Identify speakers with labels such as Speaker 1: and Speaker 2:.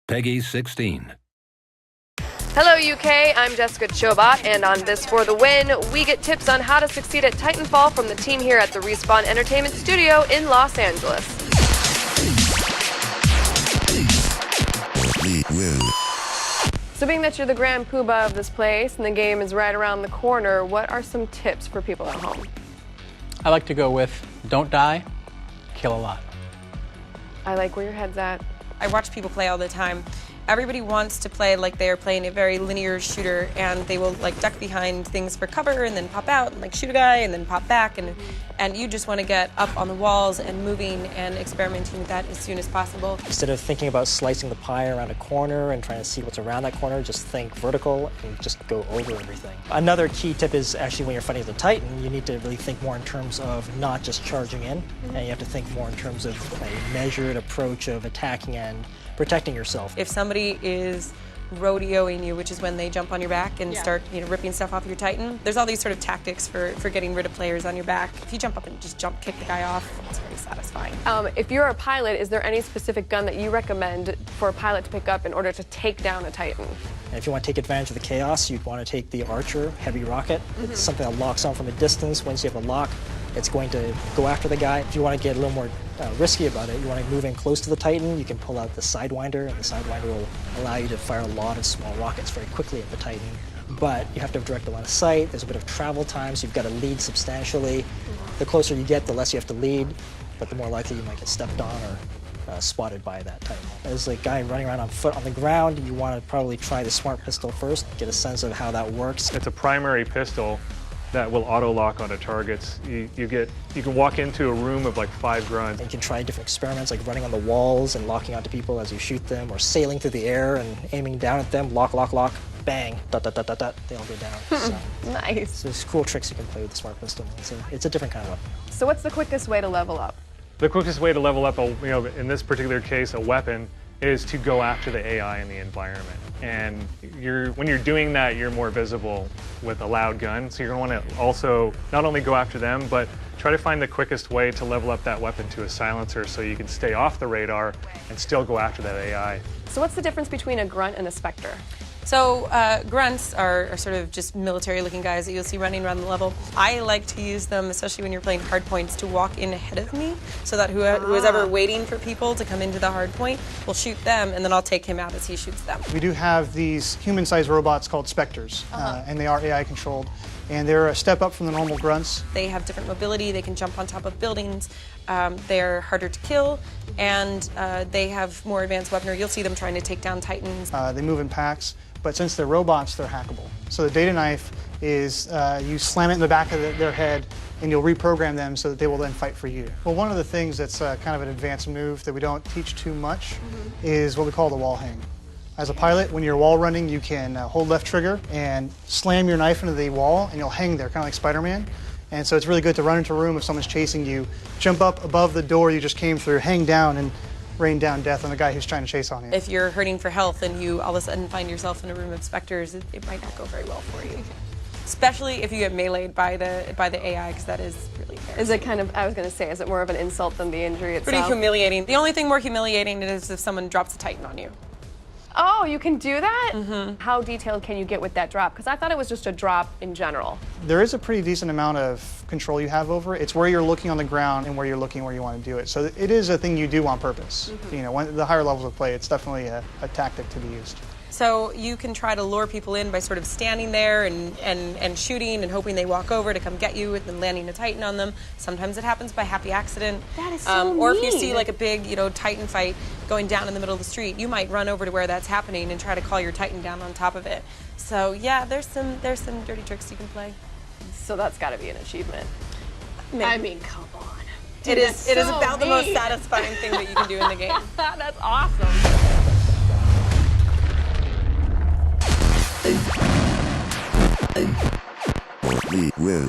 Speaker 1: Peggy 16.
Speaker 2: Hello UK, I'm Jessica Chobot, and on This For The Win, we get tips on how to succeed at TitanFall from the team here at the Respawn Entertainment Studio in Los Angeles. So being that you're the grand poobah of this place and the game is right around the corner, what are some tips for people at home?
Speaker 3: I like to go with don't die, kill a lot.
Speaker 2: I like where your head's at.
Speaker 4: I watch people play all the time. Everybody wants to play like they are playing a very linear shooter, and they will like duck behind things for cover and then pop out and like shoot a guy and then pop back, and you just want to get up on the walls and moving and experimenting with that as soon as possible.
Speaker 5: Instead of thinking about slicing the pie around a corner and trying to see what's around that corner, just think vertical and just go over everything. Another key tip is actually when you're fighting the Titan, you need to really think more in terms of not just charging in, and you have to think more in terms of a measured approach of attacking and protecting yourself.
Speaker 4: If somebody is rodeoing you, which is when they jump on your back and start ripping stuff off your Titan, there's all these sort of tactics for getting rid of players on your back. If you jump up and just kick the guy off, it's very satisfying.
Speaker 2: If you're a pilot, is there any specific gun that you recommend for a pilot to pick up in order to take down a Titan?
Speaker 5: And if you want to take advantage of the chaos, you'd want to take the Archer heavy rocket. It's something that locks on from a distance. Once you have a lock, it's going to go after the guy. If you want to get a little more risky about it, you want to move in close to the Titan, you can pull out the Sidewinder, and the Sidewinder will allow you to fire a lot of small rockets very quickly at the Titan. But you have to have direct line of sight, there's a bit of travel time, so you've got to lead substantially. The closer you get, the less you have to lead, but the more likely you might get stepped on or spotted by that Titan. As a guy running around on foot on the ground, you want to probably try the Smart Pistol first, get a sense of how that works.
Speaker 6: It's a primary pistol that will auto-lock onto targets. You can walk into a room of like 5 grunts.
Speaker 5: And you can try different experiments like running on the walls and locking onto people as you shoot them, or sailing through the air and aiming down at them, lock, lock, lock, bang, dot, dot, dot, dot, dot, they all go down.
Speaker 2: Nice.
Speaker 5: So there's cool tricks you can play with the Smart Pistol. It's a different kind of weapon.
Speaker 2: So what's the quickest way to level up?
Speaker 6: The quickest way to level up, in this particular case, a weapon, is to go after the AI in the environment. And when you're doing that, you're more visible with a loud gun. So you're going to want to also not only go after them, but try to find the quickest way to level up that weapon to a silencer so you can stay off the radar and still go after that AI.
Speaker 2: So what's the difference between a grunt and a Spectre?
Speaker 4: So grunts are sort of just military-looking guys that you'll see running around the level. I like to use them, especially when you're playing hard points, to walk in ahead of me, so that who is ever waiting for people to come into the hard point will shoot them, and then I'll take him out as he shoots them.
Speaker 7: We do have these human-sized robots called Spectres, and they are AI-controlled, and they're a step up from the normal grunts.
Speaker 4: They have different mobility, they can jump on top of buildings, they're harder to kill, and they have more advanced weaponry. You'll see them trying to take down Titans.
Speaker 7: They move in packs, but since they're robots, they're hackable. So the data knife is you slam it in the back of their head, and you'll reprogram them so that they will then fight for you. Well, one of the things that's kind of an advanced move that we don't teach too much is what we call the wall hang. As a pilot, when you're wall running, you can hold left trigger and slam your knife into the wall, and you'll hang there, kind of like Spider-Man. And so it's really good to run into a room if someone's chasing you, jump up above the door you just came through, hang down, and rain down death on the guy who's trying to chase on you.
Speaker 4: If you're hurting for health and you all of a sudden find yourself in a room of Spectres, it might not go very well for you. Especially if you get meleeed by the AI, because that is really embarrassing.
Speaker 2: Is it kind of, I was going to say, is it more of an insult than the injury itself?
Speaker 4: Pretty humiliating. The only thing more humiliating is if someone drops a Titan on you.
Speaker 2: Oh, you can do that? How detailed can you get with that drop? Because I thought it was just a drop in general.
Speaker 7: There is a pretty decent amount of control you have over it. It's where you're looking on the ground and where you're looking where you want to do it. So it is a thing you do on purpose. When the higher levels of play, it's definitely a tactic to be used.
Speaker 4: So you can try to lure people in by sort of standing there and shooting and hoping they walk over to come get you and then landing a Titan on them. Sometimes it happens by happy accident.
Speaker 2: That is so
Speaker 4: Or if
Speaker 2: mean.
Speaker 4: you see like a big, Titan fight going down in the middle of the street, you might run over to where that's happening and try to call your Titan down on top of it. So yeah, there's some dirty tricks you can play.
Speaker 2: So that's got to be an achievement.
Speaker 4: Maybe.
Speaker 2: I mean, come on.
Speaker 4: It is about the most satisfying thing that you can do in the game.
Speaker 2: That's awesome.
Speaker 1: We will.